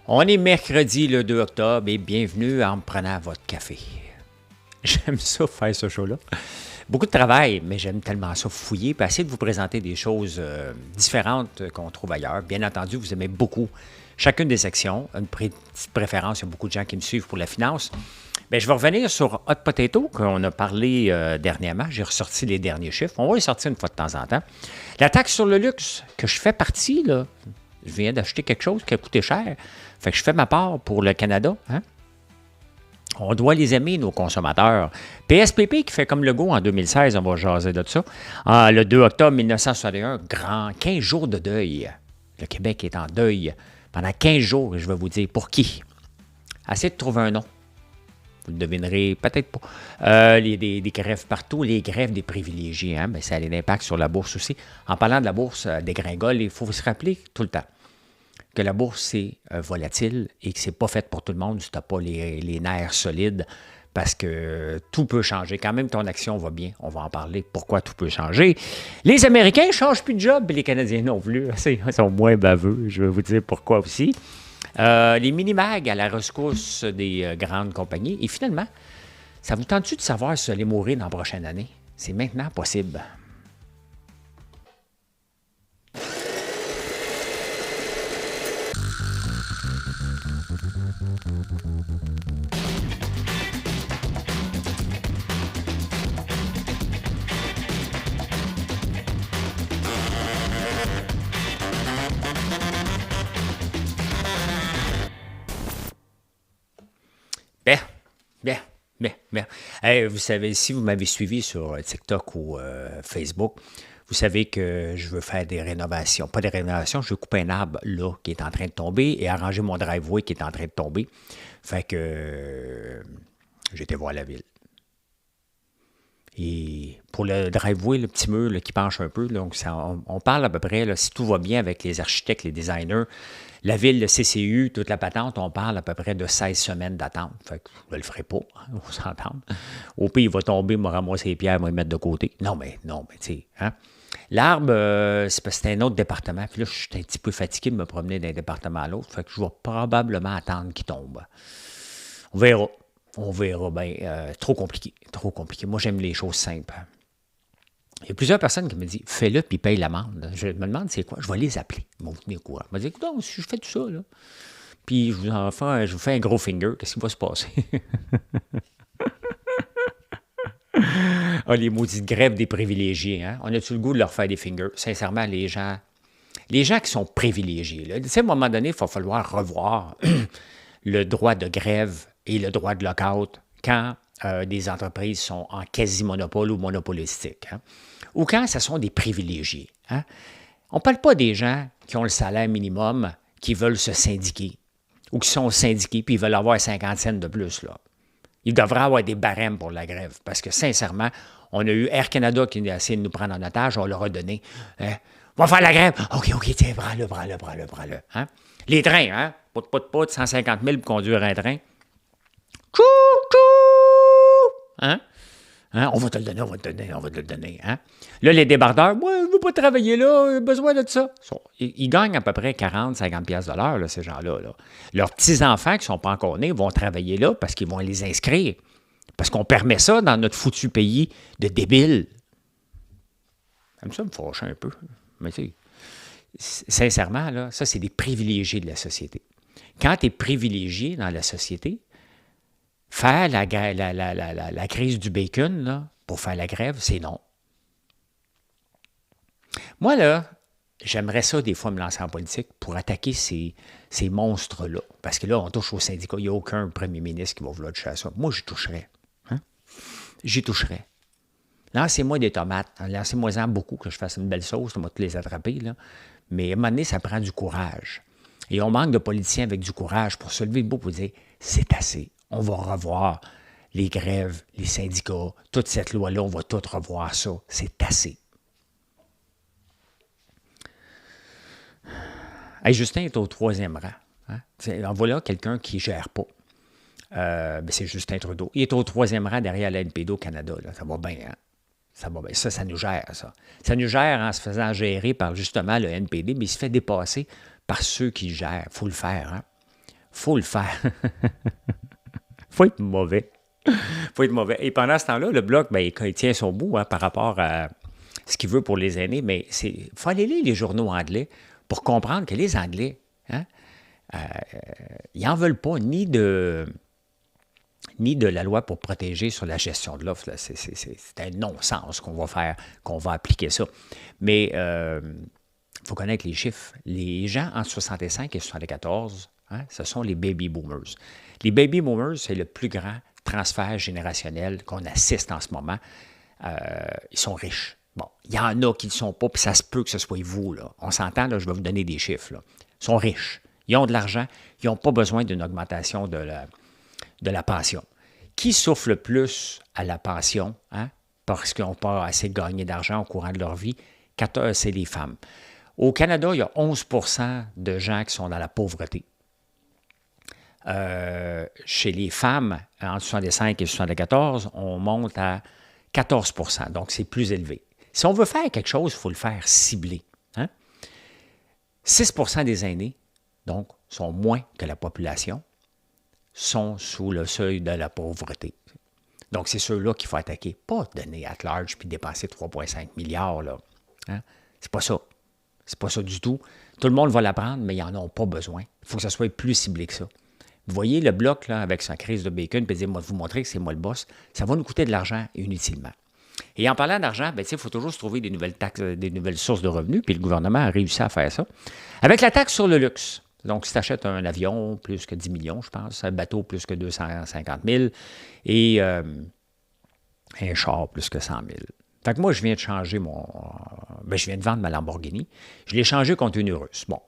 On est mercredi le 2 octobre et bienvenue en prenant votre café. J'aime ça faire ce show-là. Beaucoup de travail, mais j'aime tellement ça fouiller et essayer de vous présenter des choses différentes qu'on trouve ailleurs. Bien entendu, vous aimez beaucoup chacune des sections. Une petite préférence, il y a beaucoup de gens qui me suivent pour la finance. Bien, je vais revenir sur Hot Potato, qu'on a parlé dernièrement. J'ai ressorti les derniers chiffres. On va les sortir une fois de temps en temps. La taxe sur le luxe, que je fais partie, là, je viens d'acheter quelque chose qui a coûté cher. Fait que je fais ma part pour le Canada. Hein? On doit les aimer, nos consommateurs. PSPP qui fait comme le go en 2016, on va jaser de ça. Le 2 octobre 1961, grand 15 jours de deuil. Le Québec est en deuil. Pendant 15 jours, je vais vous dire pour qui. Essayez de trouver un nom. Vous le devinerez peut-être pas. Des grèves partout, les grèves des privilégiés. Hein? Bien, ça a un impact sur la bourse aussi. En parlant de la bourse dégringole, il faut se rappeler tout le temps que la bourse, c'est volatile et que c'est pas fait pour tout le monde si tu n'as pas les nerfs solides parce que tout peut changer. Quand même, ton action va bien. On va en parler. Pourquoi tout peut changer? Les Américains ne changent plus de job et les Canadiens non plus. Ils sont moins baveux. Je vais vous dire pourquoi aussi. Les mini-mags à la rescousse des grandes compagnies. Et finalement, ça vous tente-tu de savoir si vous allez mourir dans la prochaine année? C'est maintenant possible. Bien, bien, bien, bien. Hey, vous savez, si vous m'avez suivi sur TikTok ou Facebook, vous savez que je veux faire des rénovations. Pas des rénovations, je veux couper un arbre là qui est en train de tomber et arranger mon driveway qui est en train de tomber. Fait que j'étais voir la ville. Et pour le driveway, le petit mur là, qui penche un peu, là, donc on parle à peu près, là, si tout va bien avec les architectes, les designers, la ville, le CCU, toute la patente, on parle à peu près de 16 semaines d'attente. Fait que je ne le ferai pas, hein, on s'entend. Au pire, il va tomber, il va ramasser les pierres, il va les mettre de côté. Non, mais tu sais, hein. L'arbre, c'est parce que c'était un autre département. Puis là, je suis un petit peu fatigué de me promener d'un département à l'autre. Fait que je vais probablement attendre qu'il tombe. On verra. On verra bien. Trop compliqué. Trop compliqué. Moi, j'aime les choses simples. Il y a plusieurs personnes qui me disent fais-le puis paye l'amende. Je me demande c'est quoi. Je vais les appeler. Ils vont vous tenir au courant. Je me dis écoute, si je fais tout ça, là, puis je vous fais un gros finger, qu'est-ce qui va se passer? Les maudites grèves des privilégiés. Hein? On a-tu le goût de leur faire des fingers? Sincèrement, les gens qui sont privilégiés, là, tu sais, à un moment donné, il va falloir revoir le droit de grève et le droit de lockout quand des entreprises sont en quasi-monopole ou monopolistique. Hein? Ou quand ce sont des privilégiés. Hein? On ne parle pas des gens qui ont le salaire minimum, qui veulent se syndiquer, ou qui sont syndiqués puis ils veulent avoir 50 cents de plus. Là. Il devrait avoir des barèmes pour la grève, parce que sincèrement, on a eu Air Canada qui a essayé de nous prendre en otage, on leur a donné. Hein? On va faire la grève. OK, tiens, prends-le. Hein? Les trains, hein? Pas de 150 000 pour conduire un train. Chou! Hein? Hein? On va te le donner. Hein? Là, les débardeurs, moi, je ne veux pas travailler là, j'ai besoin de ça. Ils gagnent à peu près 40-50 piastres de l'heure, là, ces gens-là. Là. Leurs petits-enfants qui ne sont pas encore nés vont travailler là parce qu'ils vont les inscrire. Parce qu'on permet ça dans notre foutu pays de débiles. Comme ça me fâche un peu. Mais tu sais, sincèrement, là, ça, c'est des privilégiés de la société. Quand tu es privilégié dans la société, faire la crise du bacon là, pour faire la grève, c'est non. Moi, là, j'aimerais ça des fois me lancer en politique pour attaquer ces monstres-là. Parce que là, on touche aux syndicats. Il n'y a aucun premier ministre qui va vouloir toucher à ça. Moi, j'y toucherais. Hein? J'y toucherais. Lancez-moi des tomates. Lancez-moi-en beaucoup, que je fasse une belle sauce. On va tous les attraper. Là. Mais à un moment donné, ça prend du courage. Et on manque de politiciens avec du courage pour se lever debout pour dire c'est assez. On va revoir les grèves, les syndicats, toute cette loi-là, on va tout revoir ça. C'est assez. Hey, Justin est au 3e rang. Hein? En voilà quelqu'un qui ne gère pas. C'est Justin Trudeau. Il est au 3e rang derrière la NPD au Canada. Là. Ça va bien, hein? Ça va bien. Ça nous gère, ça. Ça nous gère en se faisant gérer par justement le NPD, mais il se fait dépasser par ceux qui le gèrent. Il faut le faire, hein? faut le faire. Faut être mauvais. Faut être mauvais. Et pendant ce temps-là, le Bloc, ben, il tient son bout par rapport à ce qu'il veut pour les aînés, mais il faut aller lire les journaux anglais pour comprendre que les Anglais, hein, ils n'en veulent pas ni de la loi pour protéger sur la gestion de l'offre. C'est un non-sens qu'on va faire, qu'on va appliquer ça. Mais il faut connaître les chiffres. Les gens entre 65 et 74, hein, ce sont les baby boomers. Les baby boomers, c'est le plus grand transfert générationnel qu'on assiste en ce moment. Ils sont riches. Bon, il y en a qui ne le sont pas, puis ça se peut que ce soit vous. Là. On s'entend, là, je vais vous donner des chiffres. Là. Ils sont riches. Ils ont de l'argent. Ils n'ont pas besoin d'une augmentation de la pension. Qui souffre le plus à la pension, hein, parce qu'ils n'ont pas assez gagné d'argent au courant de leur vie? C'est les femmes. Au Canada, il y a 11 % de gens qui sont dans la pauvreté. Chez les femmes, entre 65 et 74, on monte à 14 %. Donc, c'est plus élevé. Si on veut faire quelque chose, il faut le faire ciblé. Hein? 6 % des aînés, donc, sont moins que la population, sont sous le seuil de la pauvreté. Donc, c'est ceux-là qu'il faut attaquer. Pas donner at large puis dépenser 3,5 milliards. Là. Hein? C'est pas ça. C'est pas ça du tout. Tout le monde va l'apprendre, mais ils n'en ont pas besoin. Il faut que ça soit plus ciblé que ça. Vous voyez le Bloc, là, avec sa crise de bacon, puis dire, moi, vous montrer que c'est moi le boss, ça va nous coûter de l'argent inutilement. Et en parlant d'argent, il faut toujours se trouver des nouvelles taxes, des nouvelles sources de revenus, puis le gouvernement a réussi à faire ça. Avec la taxe sur le luxe. Donc, si tu achètes un avion, plus que 10 millions, je pense, un bateau, plus que 250 000, et un char, plus que 100 000. Fait que moi, je viens de changer je viens de vendre ma Lamborghini. Je l'ai changé contre une Urus. Bon,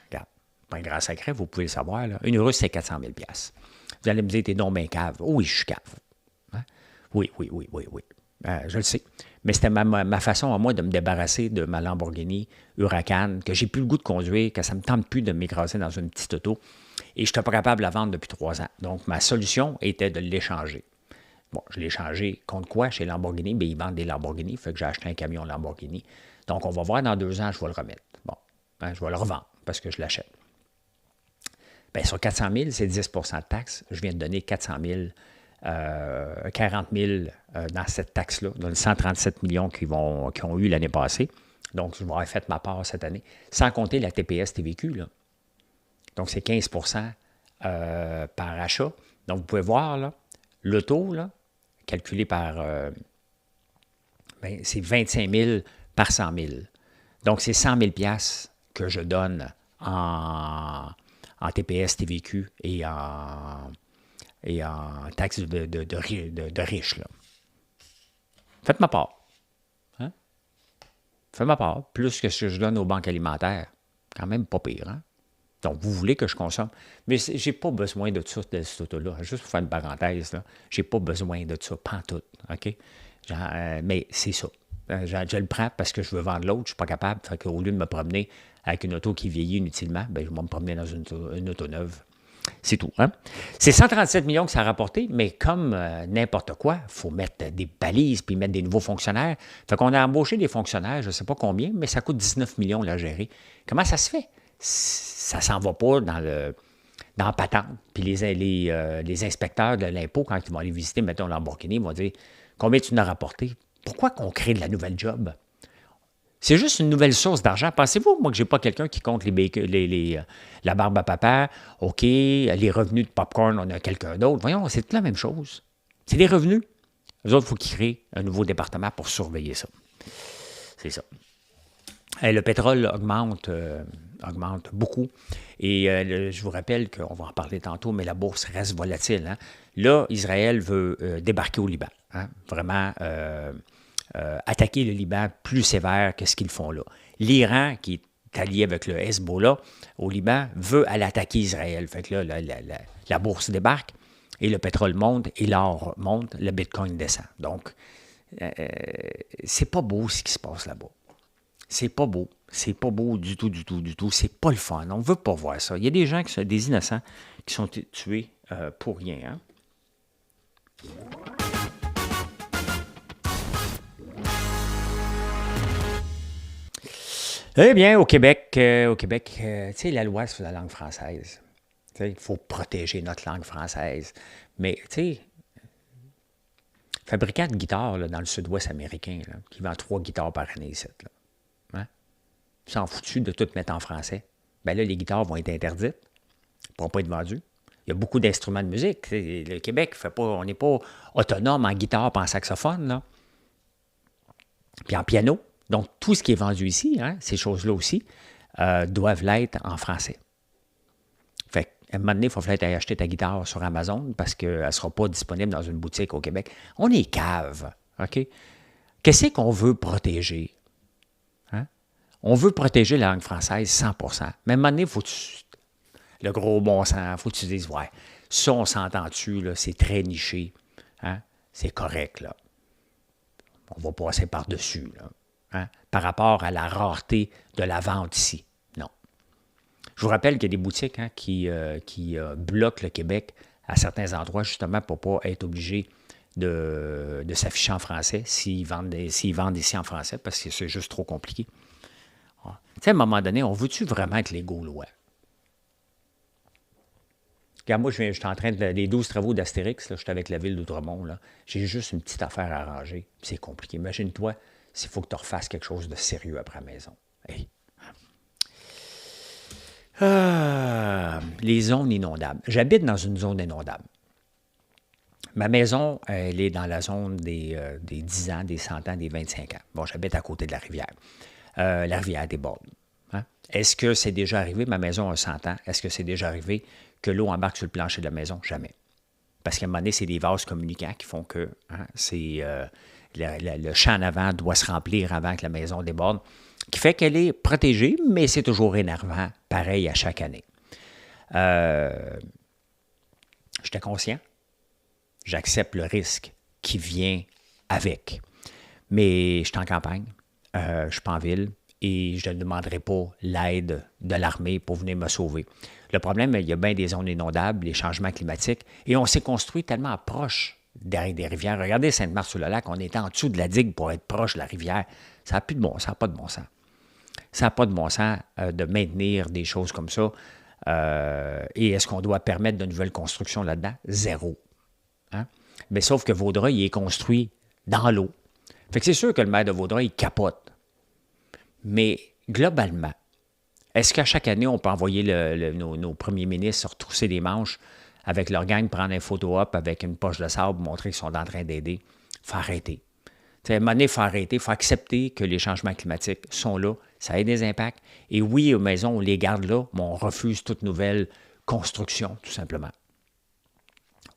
regarde, pas un grand secret, vous pouvez le savoir. Là. Une Urus, c'est 400 000 $. Vous allez me dire, t'es donc bien cave. Oui, je suis cave. Hein? Oui. Je le sais. Mais c'était ma façon à moi de me débarrasser de ma Lamborghini Huracan, que j'ai plus le goût de conduire, que ça ne me tente plus de m'écraser dans une petite auto. Et je n'étais pas capable de la vendre depuis 3 ans. Donc, ma solution était de l'échanger. Bon, je l'ai changé contre quoi chez Lamborghini? Bien, ils vendent des Lamborghini, fait que j'ai acheté un camion Lamborghini. Donc, on va voir dans 2 ans, je vais le remettre. Bon, hein, je vais le revendre parce que je l'achète. Bien, sur 400 000, c'est 10 % de taxe. Je viens de donner 400 000, 40 000 dans cette taxe-là, dans les 137 millions qu'ils ont eu l'année passée. Donc, je vais avoir fait ma part cette année, sans compter la TPS TVQ. Là. Donc, c'est 15 % par achat. Donc, vous pouvez voir, là, le taux, là, calculé par... c'est 25 000 par 100 000. Donc, c'est 100 000 $ que je donne en TPS, TVQ et en taxes de riches. Là. Faites ma part. Hein? Faites ma part. Plus que ce que je donne aux banques alimentaires. Quand même pas pire. Hein? Donc, vous voulez que je consomme. Mais je n'ai pas besoin de ça, de cet auto-là. Juste pour faire une parenthèse, je n'ai pas besoin de ça, pantoute. OK? Mais c'est ça. Je le prends parce que je veux vendre l'autre, je ne suis pas capable. Fait qu'au lieu de me promener avec une auto qui vieillit inutilement, je vais me promener dans une auto neuve. C'est tout. Hein? C'est 137 millions que ça a rapporté, mais comme n'importe quoi, il faut mettre des balises puis mettre des nouveaux fonctionnaires. Fait qu'on a embauché des fonctionnaires, je ne sais pas combien, mais ça coûte 19 millions à gérer. Comment ça se fait? Ça ne s'en va pas dans la patente. Puis les inspecteurs de l'impôt, quand ils vont aller visiter, mettons, Lamborghini, ils vont dire combien tu en as rapporté? Pourquoi qu'on crée de la nouvelle job? C'est juste une nouvelle source d'argent. Pensez-vous, moi, que je n'ai pas quelqu'un qui compte la barbe à papa, OK, les revenus de popcorn, on a quelqu'un d'autre. Voyons, c'est toute la même chose. C'est des revenus. Eux autres, il faut qu'ils créent un nouveau département pour surveiller ça. C'est ça. Et le pétrole augmente beaucoup. Et je vous rappelle qu'on va en parler tantôt, mais la bourse reste volatile. Hein? Là, Israël veut débarquer au Liban. Hein? Vraiment attaquer le Liban plus sévère que ce qu'ils font là. L'Iran, qui est allié avec le Hezbollah au Liban, veut aller attaquer Israël. Fait que là, la bourse débarque et le pétrole monte et l'or monte, le Bitcoin descend. Donc, c'est pas beau ce qui se passe là-bas. C'est pas beau. C'est pas beau du tout. C'est pas le fun. On ne veut pas voir ça. Il y a des gens, des innocents, qui sont tués pour rien. Hein? Eh bien, au Québec, tu sais, la loi sur la langue française. Il faut protéger notre langue française. Mais, tu sais, fabricant de guitares là, dans le sud-ouest américain, là, qui vend 3 guitares par année ici, là, hein? Ils s'en foutu de tout mettre en français. Bien là, les guitares vont être interdites, ne pourront pas être vendues. Il y a beaucoup d'instruments de musique. Le Québec, on n'est pas autonome en guitare et en saxophone, là. Puis en piano. Donc, tout ce qui est vendu ici, hein, ces choses-là aussi, doivent l'être en français. Fait qu'à un moment donné, il faut peut-être aller acheter ta guitare sur Amazon parce qu'elle ne sera pas disponible dans une boutique au Québec. On est cave, OK? Qu'est-ce qu'on veut protéger? Hein? On veut protéger la langue française 100%. Mais à un moment donné, il faut que le gros bon sens, il faut que tu dises, ouais, ça, on s'entend-tu, là, c'est très niché. Hein? C'est correct, là. On va passer par-dessus, là. Hein? Par rapport à la rareté de la vente ici. Non. Je vous rappelle qu'il y a des boutiques hein, qui bloquent le Québec à certains endroits, justement, pour ne pas être obligés de s'afficher en français s'ils vendent ici en français, parce que c'est juste trop compliqué. Tu sais, à un moment donné, on veut-tu vraiment être les Gaulois? Regarde, moi, je suis en train de... Les 12 travaux d'Astérix, là, je suis avec la ville d'Outremont, là. J'ai juste une petite affaire à arranger. C'est compliqué. Imagine-toi s'il faut que tu refasses quelque chose de sérieux après la maison. Hey. Les zones inondables. J'habite dans une zone inondable. Ma maison, elle est dans la zone des 10 ans, des 100 ans, des 25 ans. Bon, j'habite à côté de la rivière. La rivière déborde. Hein? Est-ce que c'est déjà arrivé? Ma maison a 100 ans. Est-ce que c'est déjà arrivé que l'eau embarque sur le plancher de la maison? Jamais. Parce qu'à un moment donné, c'est des vases communicants qui font que hein, le champ en avant doit se remplir avant que la maison déborde, qui fait qu'elle est protégée, mais c'est toujours énervant, pareil à chaque année. J'étais conscient. J'accepte le risque qui vient avec. Mais je suis en campagne, je suis pas en ville, et je ne demanderai pas l'aide de l'armée pour venir me sauver. Le problème, il y a bien des zones inondables, les changements climatiques, et on s'est construit tellement proche des rivières. Regardez Sainte-Marthe-sur-le-Lac, on était en dessous de la digue pour être proche de la rivière. Ça n'a plus de bon sens, ça n'a pas de bon sens. Ça n'a pas de bon sens de maintenir des choses comme ça. Et est-ce qu'on doit permettre de nouvelles constructions là-dedans? Zéro. Hein? Mais sauf que Vaudreuil, il est construit dans l'eau. Fait que c'est sûr que le maire de Vaudreuil, il capote. Mais globalement, est-ce qu'à chaque année, on peut envoyer nos premiers ministres se retrousser les manches avec leur gang, prendre un photo-op avec une poche de sable, montrer qu'ils sont en train d'aider? Il faut arrêter. À un moment donné, il faut arrêter, il faut accepter que les changements climatiques sont là, ça a des impacts. Et oui, aux maisons, on les garde là, mais on refuse toute nouvelle construction, tout simplement.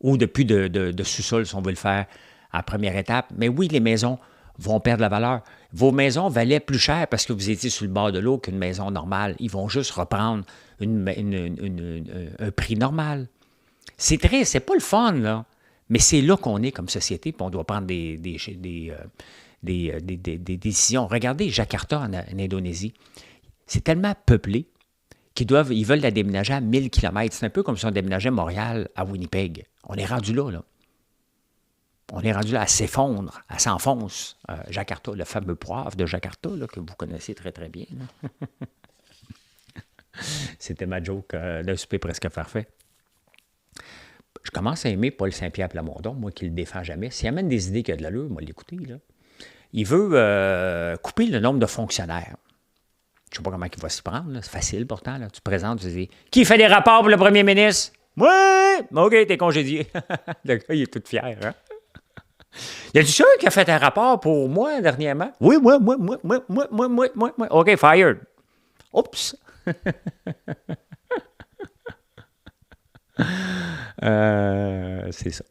Ou depuis de sous-sol, si on veut le faire en première étape. Mais oui, les maisons vont perdre la valeur. Vos maisons valaient plus cher parce que vous étiez sur le bord de l'eau qu'une maison normale. Ils vont juste reprendre un prix normal. C'est triste, c'est pas le fun, là. Mais c'est là qu'on est comme société, puis on doit prendre des décisions. Regardez Jakarta en Indonésie. C'est tellement peuplé qu'ils veulent la déménager à 1000 km. C'est un peu comme si on déménageait Montréal à Winnipeg. On est rendu là, là. On est rendu là à s'effondre, à s'enfonce. Jakarta, le fameux poivre de Jakarta, là, que vous connaissez très, très bien. C'était ma joke d'un souper presque parfait. Je commence à aimer Paul Saint-Pierre Plamondon, moi qui le défends jamais. S'il amène des idées qui ont de l'allure, moi l'écouter, là. Il veut couper le nombre de fonctionnaires. Je ne sais pas comment il va s'y prendre. Là. C'est facile pourtant. Là. Tu te présentes, tu dis « Qui fait des rapports pour le premier ministre? »« Oui! OK, t'es congédié. » Le gars, il est tout fier. Hein? Y a-tu sûr qui a fait un rapport pour moi dernièrement? Oui, moi. OK, fired. Oups. C'est ça.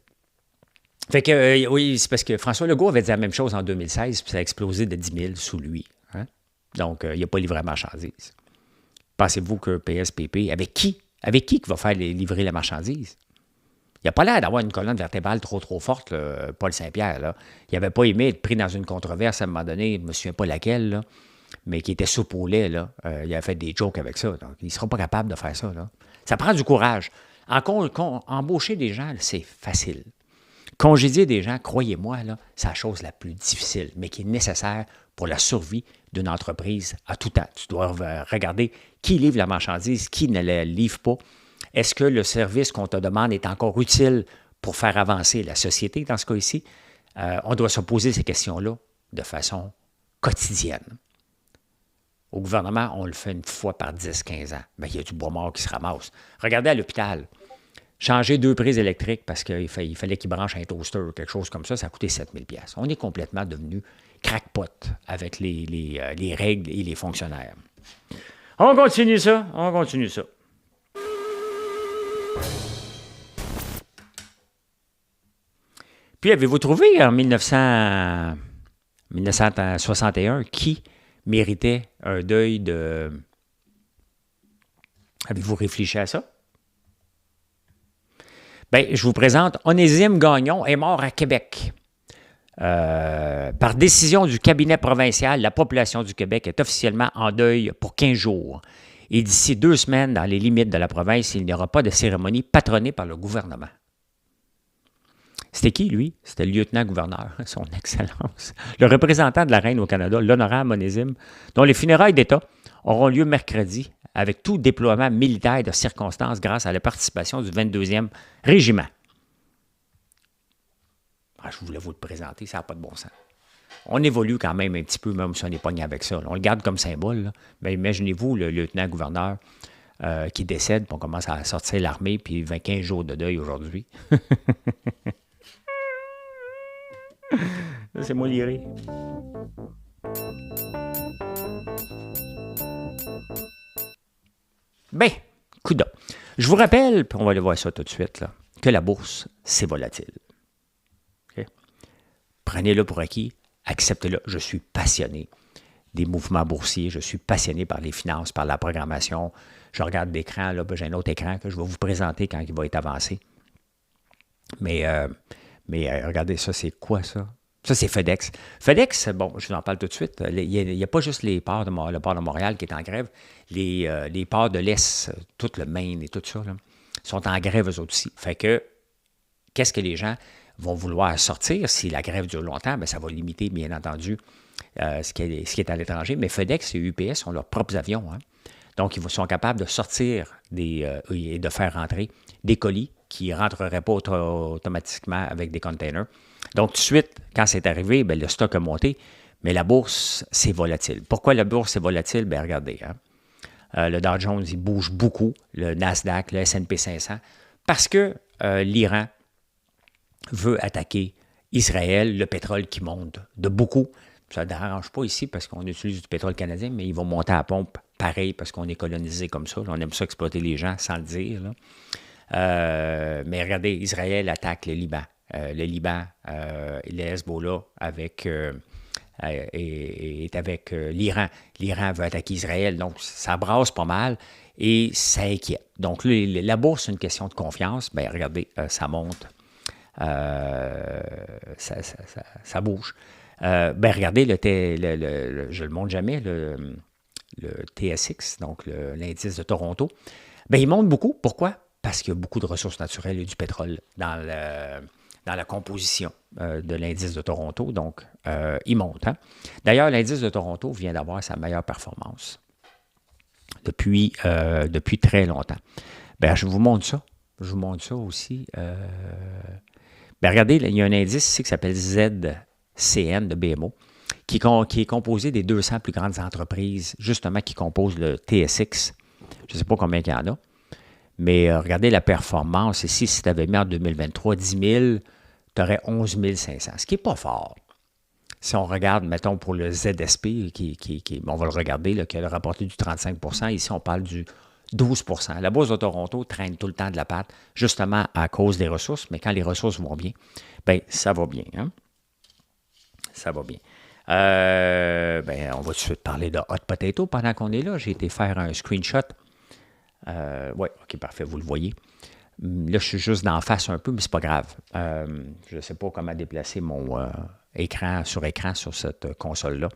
Fait que, oui, c'est parce que François Legault avait dit la même chose en 2016, puis ça a explosé de 10 000 sous lui. Hein? Donc, il n'a pas livré la marchandise. Pensez-vous que PSPP, avec qui va faire livrer la marchandise? Il n'a pas l'air d'avoir une colonne vertébrale trop forte, là, Paul Saint-Pierre. Là. Il n'avait pas aimé être pris dans une controverse à un moment donné, je ne me souviens pas laquelle, là, mais qui était soupe au lait. Là. Il a fait des jokes avec ça. Donc, il ne sera pas capable de faire ça. Là. Ça prend du courage. Embaucher des gens, c'est facile. Congédier des gens, croyez-moi, là, c'est la chose la plus difficile, mais qui est nécessaire pour la survie d'une entreprise à tout temps. Tu dois regarder qui livre la marchandise, qui ne la livre pas. Est-ce que le service qu'on te demande est encore utile pour faire avancer la société dans ce cas ici? On doit se poser ces questions-là de façon quotidienne. Au gouvernement, on le fait une fois par 10-15 ans. Bien, il y a du bois mort qui se ramasse. Regardez à l'hôpital. Changer 2 prises électriques parce qu'il fallait qu'ils branchent un toaster ou quelque chose comme ça a coûté 7 000 $. On est complètement devenu crackpot avec les règles et les fonctionnaires. On continue ça. Puis, avez-vous trouvé en 1961 qui méritait un deuil de... Avez-vous réfléchi à ça? Bien, je vous présente Onésime Gagnon est mort à Québec. Par décision du cabinet provincial, la population du Québec est officiellement en deuil pour 15 jours. Et d'ici 2 semaines, dans les limites de la province, il n'y aura pas de cérémonie patronnée par le gouvernement. C'était qui, lui? C'était le lieutenant-gouverneur, son Excellence, le représentant de la Reine au Canada, l'honorable Onésime, dont les funérailles d'État auront lieu mercredi avec tout déploiement militaire de circonstances grâce à la participation du 22e régiment. Je voulais vous le présenter, ça n'a pas de bon sens. On évolue quand même un petit peu, même si on est pogné avec ça. On le garde comme symbole. Là. Mais imaginez-vous le lieutenant-gouverneur qui décède, puis on commence à sortir l'armée, puis 15 jours de deuil aujourd'hui. C'est moi liré. Bien, coudonc. Je vous rappelle, puis on va aller voir ça tout de suite, là, que la bourse, c'est volatile. Okay? Prenez-le pour acquis, acceptez-le. Je suis passionné des mouvements boursiers, je suis passionné par les finances, par la programmation. Je regarde l'écran, là, j'ai un autre écran que je vais vous présenter quand il va être avancé. Mais regardez ça, c'est quoi ça? Ça, c'est FedEx. FedEx, bon, je vous en parle tout de suite. Il n'y a pas juste le port de Montréal qui est en grève. Les ports de l'Est, tout le Maine et tout ça, là, sont en grève eux autres aussi. Fait que, qu'est-ce que les gens vont vouloir sortir? Si la grève dure longtemps, bien, ça va limiter, bien entendu, ce qui est à l'étranger. Mais FedEx et UPS ont leurs propres avions. Hein? Donc, ils sont capables de sortir et de faire rentrer des colis qui ne rentreraient pas automatiquement avec des containers. Donc, tout de suite, quand c'est arrivé, bien, le stock a monté, mais la bourse, c'est volatile. Pourquoi la bourse est volatile? Bien, regardez, hein? Le Dow Jones, il bouge beaucoup, le Nasdaq, le S&P 500, parce que l'Iran veut attaquer Israël, le pétrole qui monte de beaucoup. Ça ne dérange pas ici parce qu'on utilise du pétrole canadien, mais ils vont monter à la pompe pareil parce qu'on est colonisé comme ça. On aime ça exploiter les gens sans le dire, là. Mais regardez, Israël attaque le Liban. Le Liban et le Hezbollah est avec l'Iran. L'Iran veut attaquer Israël, donc ça brasse pas mal et ça inquiète. Donc la bourse, c'est une question de confiance. Bien, regardez, ça monte, ça bouge. Ben regardez, je le montre jamais, le TSX, donc l'indice de Toronto. Ben il monte beaucoup. Pourquoi? Parce qu'il y a beaucoup de ressources naturelles et du pétrole dans la composition de l'indice de Toronto. Donc, il monte. Hein? D'ailleurs, l'indice de Toronto vient d'avoir sa meilleure performance depuis très longtemps. Ben, je vous montre ça. Je vous montre ça aussi. Ben, regardez, là, il y a un indice ici qui s'appelle ZCN de BMO, qui est composé des 200 plus grandes entreprises, justement, qui composent le TSX. Je ne sais pas combien il y en a. Mais regardez la performance ici. Si tu avais mis en 2023 10 000, tu aurais 11 500, ce qui n'est pas fort. Si on regarde, mettons, pour le ZSP, on va le regarder, là, qui a rapporté du 35 %, ici, on parle du 12 %. La bourse de Toronto traîne tout le temps de la patte, justement à cause des ressources, mais quand les ressources vont bien, bien, ça va bien. Hein? Ça va bien. Ben, on va tout de suite parler de Hot Potato pendant qu'on est là. J'ai été faire un screenshot. Oui, OK, parfait, vous le voyez. Là, je suis juste d'en face un peu, mais c'est pas grave. Je ne sais pas comment déplacer mon écran sur cette console-là.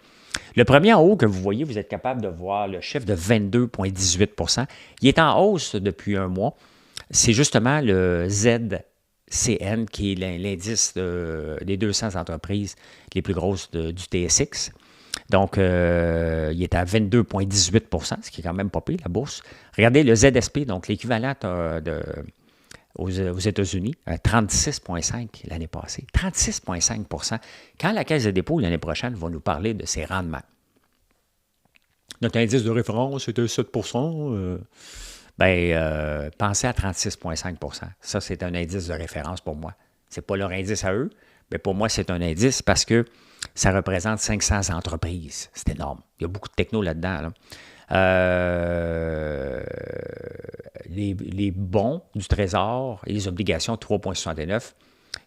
Le premier en haut que vous voyez, vous êtes capable de voir le chiffre de 22,18 %. Il est en hausse depuis un mois. C'est justement le ZCN, qui est l'indice des 200 entreprises les plus grosses du TSX. Donc, il est à 22,18 %, ce qui est quand même pas pire, la bourse. Regardez le ZSP, donc l'équivalent aux États-Unis, 36,5 l'année passée. 36,5 %. Quand la Caisse de dépôt l'année prochaine va nous parler de ses rendements. Notre indice de référence était 7 pensez à 36,5 %. Ça, c'est un indice de référence pour moi. Ce n'est pas leur indice à eux, mais pour moi, c'est un indice parce que ça représente 500 entreprises. C'est énorme. Il y a beaucoup de techno là-dedans. Là. Les bons du Trésor et les obligations 3,69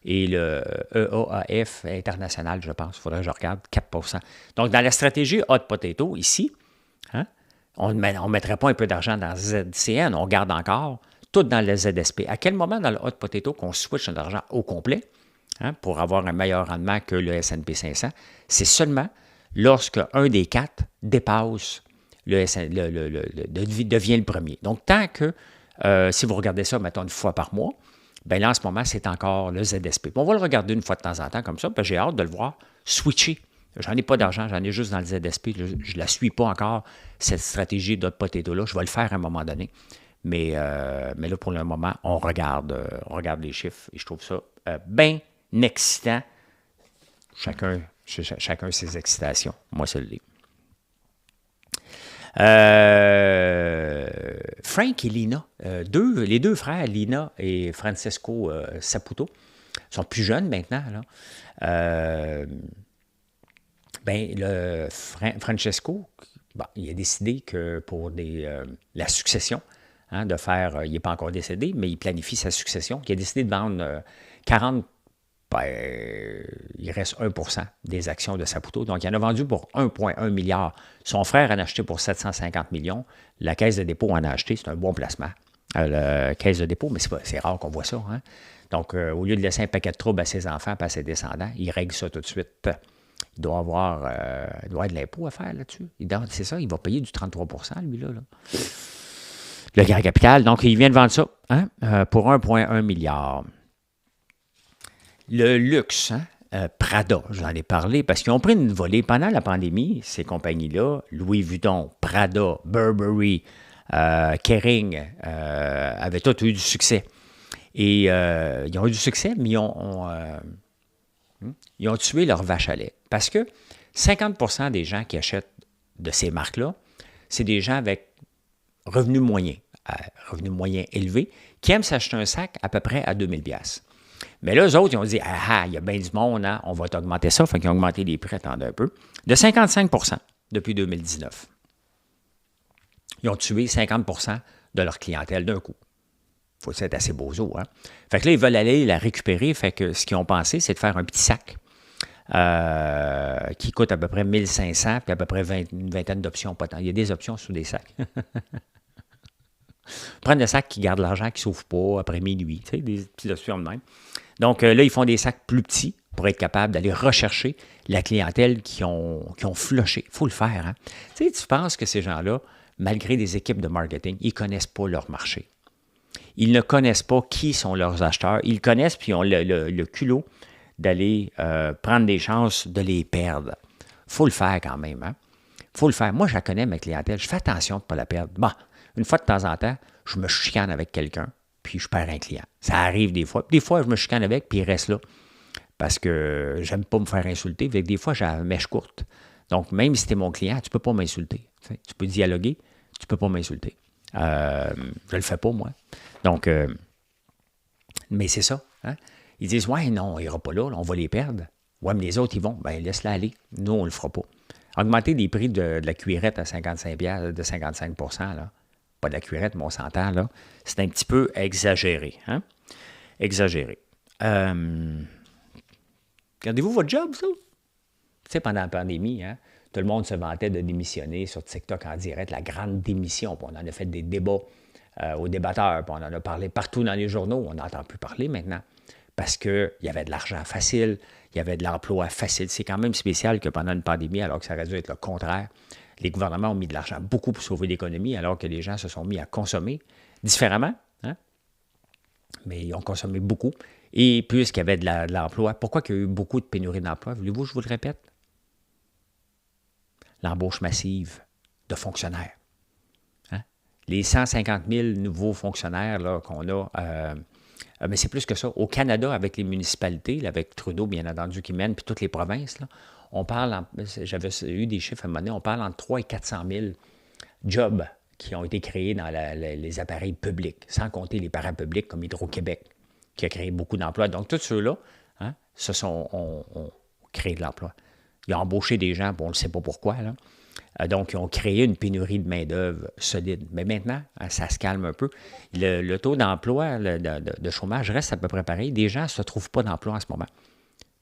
et le EAAF international, je pense, il faudrait que je regarde, 4 %. Donc, dans la stratégie Hot Potato, ici, hein, on ne mettrait pas un peu d'argent dans ZCN, on garde encore tout dans le ZSP. À quel moment dans le Hot Potato qu'on switch notre argent au complet pour avoir un meilleur rendement que le S&P 500? C'est seulement lorsque un des quatre dépasse devient le premier. Donc, tant que, si vous regardez ça, mettons, une fois par mois, bien là, en ce moment, c'est encore le ZSP. On va le regarder une fois de temps en temps comme ça, parce que j'ai hâte de le voir switcher. J'en ai pas d'argent, j'en ai juste dans le ZSP. Je ne la suis pas encore, cette stratégie d'Hot Potato-là. Je vais le faire à un moment donné. Mais là, pour le moment, on regarde les chiffres et je trouve ça bien excitant. Chacun ses excitations. Moi, c'est le livre. Frank et Lina, les deux frères, Lina et Francesco Saputo, sont plus jeunes maintenant. Là. Francesco, il a décidé que pour la succession, de faire, il n'est pas encore décédé, mais il planifie sa succession, il a décidé de vendre 40, il reste 1 % des actions de Saputo. Donc, il en a vendu pour 1,1 milliard. Son frère en a acheté pour 750 millions. La Caisse de dépôt en a acheté. C'est un bon placement. La Caisse de dépôt, mais c'est rare qu'on voit ça. Hein? Donc, au lieu de laisser un paquet de troubles à ses enfants et à ses descendants, il règle ça tout de suite. Il doit avoir de l'impôt à faire là-dessus. C'est ça, il va payer du 33 % lui-là. Le grand capital. Donc, il vient de vendre ça pour 1,1 milliard. Le luxe, Prada, j'en ai parlé, parce qu'ils ont pris une volée pendant la pandémie, ces compagnies-là, Louis Vuitton, Prada, Burberry, Kering, avaient tous eu du succès. Et ils ont eu du succès, mais ils ont tué leur vache à lait. Parce que 50 % des gens qui achètent de ces marques-là, c'est des gens avec revenus moyens élevés, qui aiment s'acheter un sac à peu près à 2000 $. Mais là, eux autres, ils ont dit, il y a bien du monde, on va t'augmenter ça. Fait qu'ils ont augmenté les prix, attendez un peu, de 55 % depuis 2019. Ils ont tué 50 % de leur clientèle d'un coup. Il faut être assez bozo, hein? Fait que là, ils veulent aller la récupérer. Fait que ce qu'ils ont pensé, c'est de faire un petit sac qui coûte à peu près 1500 puis à peu près une vingtaine d'options. Il y a des options sous des sacs. Prendre des sacs qui gardent l'argent, qui ne s'ouvrent pas après minuit. Tu sais, des petites options de même. Donc là, ils font des sacs plus petits pour être capables d'aller rechercher la clientèle qui ont flushé. Il faut le faire. Hein? Tu sais, tu penses que ces gens-là, malgré des équipes de marketing, ils ne connaissent pas leur marché. Ils ne connaissent pas qui sont leurs acheteurs. Ils connaissent, puis ils ont le culot d'aller prendre des chances de les perdre. Il faut le faire quand même. Hein? Faut le faire. Moi, je la connais, ma clientèle. Je fais attention de ne pas la perdre. Bon, une fois de temps en temps, je me chicane avec quelqu'un, puis je perds un client. Ça arrive des fois. Des fois, je me chicane avec, puis il reste là. Parce que j'aime pas me faire insulter. Fait que des fois, j'ai la mèche courte. Donc, même si tu es mon client, tu ne peux pas m'insulter. Tu peux dialoguer, tu ne peux pas m'insulter. Je ne le fais pas, moi. Donc, mais c'est ça. Hein? Ils disent, ouais, non, on n'ira pas là, on va les perdre. Ouais, mais les autres, ils vont. Ben, laisse-la aller. Nous, on ne le fera pas. Augmenter les prix de la cuillerette à 55 $, de 55 %, là. Pas de la cuillerette, mais on s'entend, là. C'est un petit peu exagéré. Hein? Exagéré. Regardez-vous votre job, ça? Tu sais, pendant la pandémie, hein, tout le monde se vantait de démissionner sur TikTok en direct, la grande démission. Puis on en a fait des débats aux débatteurs, puis on en a parlé partout dans les journaux. On n'entend plus parler maintenant parce qu'il y avait de l'argent facile, il y avait de l'emploi facile. C'est quand même spécial que pendant une pandémie, alors que ça aurait dû être le contraire, les gouvernements ont mis de l'argent beaucoup pour sauver l'économie, alors que les gens se sont mis à consommer différemment. Hein? Mais ils ont consommé beaucoup. Et puisqu'il y avait de l'emploi, pourquoi il y a eu beaucoup de pénurie d'emploi? Voulez-vous que je vous le répète? l'embauche massive de fonctionnaires. Hein? Les 150 000 nouveaux fonctionnaires là, qu'on a, mais c'est plus que ça. Au Canada, avec les municipalités, là, avec Trudeau, bien entendu, qui mène, puis toutes les provinces, là, on parle, j'avais eu des chiffres à un moment donné, on parle entre 3 et 400 000 jobs qui ont été créés dans les appareils publics, sans compter les parapublics comme Hydro-Québec, qui a créé beaucoup d'emplois. Donc, tous ceux-là, hein, ont créé de l'emploi. Ils ont embauché des gens, bon, on ne sait pas pourquoi, là. Donc, ils ont créé une pénurie de main-d'œuvre solide. Mais maintenant, hein, ça se calme un peu. Le taux d'emploi, de chômage reste à peu près pareil. Des gens ne se trouvent pas d'emploi en ce moment.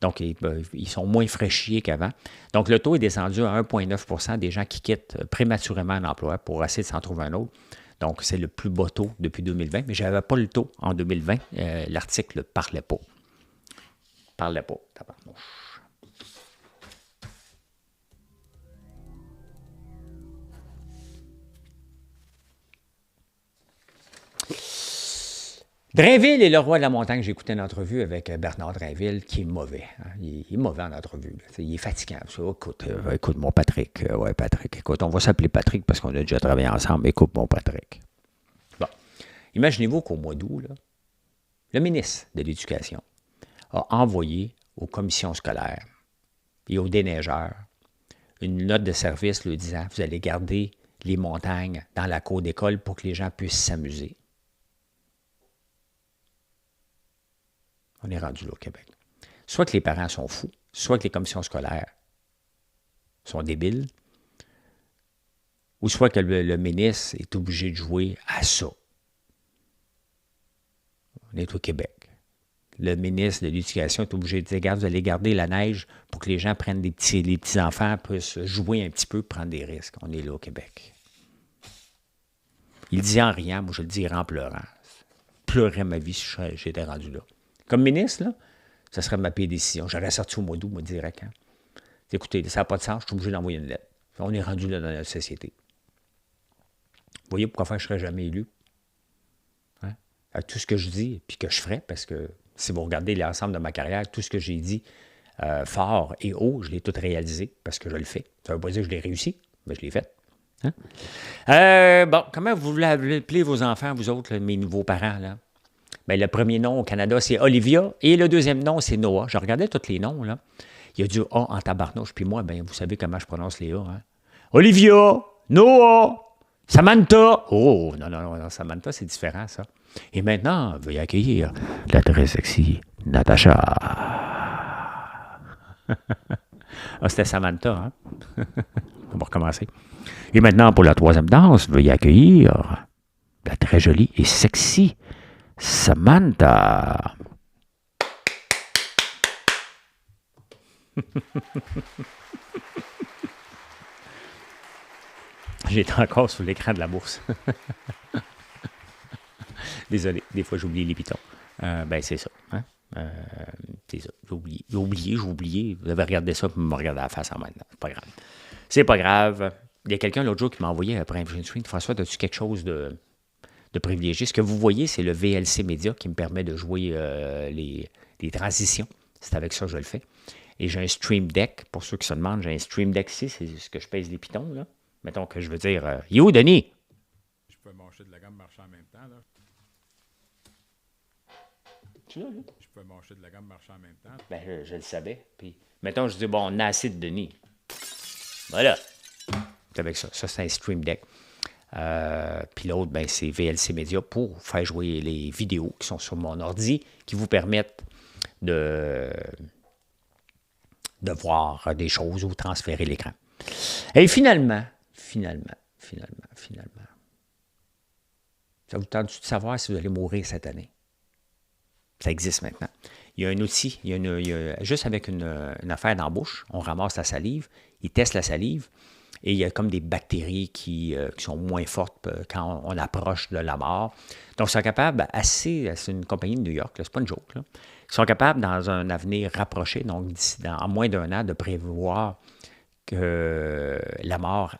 Donc, ils sont moins fraîchis qu'avant. Donc, le taux est descendu à 1,9 % des gens qui quittent prématurément l'emploi pour essayer de s'en trouver un autre. Donc, c'est le plus bas taux depuis 2020. Mais je n'avais pas le taux en 2020. L'article ne parlait pas. Parlait pas, tabarnouche. Drainville est le roi de la montagne. J'ai écouté une entrevue avec Bernard Drainville, qui est mauvais. Hein. Il est mauvais en entrevue. Là. Il est fatigant. Écoute, mon Patrick. Ouais, Patrick. Écoute, on va s'appeler Patrick parce qu'on a déjà travaillé ensemble. Écoute, mon Patrick. Bon. Imaginez-vous qu'au mois d'août, là, le ministre de l'Éducation a envoyé aux commissions scolaires et aux déneigeurs une note de service lui disant « Vous allez garder les montagnes dans la cour d'école pour que les gens puissent s'amuser. » On est rendu là au Québec. Soit que les parents sont fous, soit que les commissions scolaires sont débiles, ou soit que le ministre est obligé de jouer à ça. On est au Québec. Le ministre de l'Éducation est obligé de dire, regarde, vous allez garder la neige pour que les gens prennent les petits-enfants puissent jouer un petit peu, prendre des risques. On est là au Québec. Il dit en riant, moi je le dirais en pleurant. Je pleurais ma vie si j'étais rendu là. Comme ministre, là, ça serait ma pire décision. J'aurais sorti au mois d'août, moi, direct. Hein. Écoutez, ça n'a pas de sens, je suis obligé d'envoyer une lettre. On est rendu là dans notre société. Vous voyez pourquoi je ne serais jamais élu? Hein? À tout ce que je dis, puis que je ferais, parce que si vous regardez l'ensemble de ma carrière, tout ce que j'ai dit fort et haut, je l'ai tout réalisé, parce que je le fais. Ça ne veut pas dire que je l'ai réussi, mais je l'ai fait. Hein? Bon, comment vous voulez appeler vos enfants, vous autres, là, mes nouveaux parents, là? Bien, le premier nom au Canada, c'est Olivia, et le deuxième nom, c'est Noah. Je regardais tous les noms, là. Il y a du A en tabarnouche, puis moi, ben, vous savez comment je prononce les A, hein? Olivia, Noah, Samantha. Oh, non, Samantha, c'est différent, ça. Et maintenant, veuillez accueillir la très sexy Natacha. Ah, c'était Samantha, hein? On va recommencer. Et maintenant, pour la troisième danse, veuillez accueillir la très jolie et sexy Samantha. J'étais encore sur l'écran de la bourse. Désolé, des fois j'oublie les pitons. Ben c'est ça. Hein? C'est ça. J'ai oublié. Vous avez regardé ça et me regardé à la face en maintenant. C'est pas grave. C'est pas grave. Il y a quelqu'un l'autre jour qui m'a envoyé après un print screen. François, as-tu quelque chose de privilégié? Ce que vous voyez, c'est le VLC Media qui me permet de jouer les transitions. C'est avec ça que je le fais. Et j'ai un Stream Deck. Pour ceux qui se demandent, j'ai un Stream Deck ici. C'est ce que je pèse les pitons, là. Mettons que je veux dire... il est où, Denis? Je peux mâcher de la gamme marchand en même temps, là. Tu l'as, là? Je peux mâcher de la gamme marchand en même temps. Ben, je le savais. Puis, mettons, je dis, bon, on a assez de Denis. Voilà. C'est avec ça. Ça, c'est un Stream Deck. Puis l'autre, ben, c'est VLC Media pour faire jouer les vidéos qui sont sur mon ordi, qui vous permettent de voir des choses ou transférer l'écran. Et finalement, ça vous tente de savoir si vous allez mourir cette année? Ça existe maintenant. Il y a un outil, juste avec une affaire dans la bouche, on ramasse la salive, il teste la salive, et il y a comme des bactéries qui sont moins fortes quand on approche de la mort. Donc, ils sont capables, c'est une compagnie de New York, c'est pas une joke, là. Ils sont capables, dans un avenir rapproché, donc en moins d'un an, de prévoir que la mort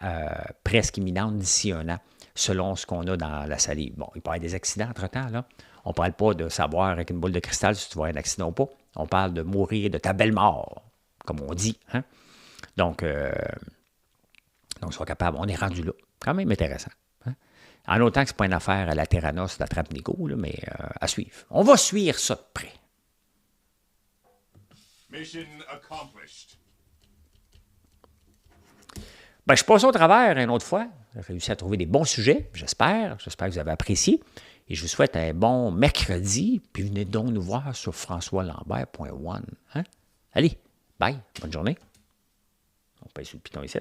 presque imminente d'ici un an, selon ce qu'on a dans la salive. Bon, il peut y avoir des accidents entre-temps, là. On ne parle pas de savoir avec une boule de cristal si tu vas avoir un accident ou pas. On parle de mourir de ta belle mort, comme on dit. Hein? Donc, Donc, soit capable. On est rendu là. Quand même intéressant. Hein? En autant que ce n'est pas une affaire à la Terranos, la Trappe-Nigo, là, mais à suivre. On va suivre ça de près. Mission accomplished. Ben, je passe au travers une autre fois. J'ai réussi à trouver des bons sujets, j'espère. J'espère que vous avez apprécié. Et je vous souhaite un bon mercredi. Puis venez donc nous voir sur françoislambert.one. Hein? Allez, bye, bonne journée. On pèse sur le piton ici.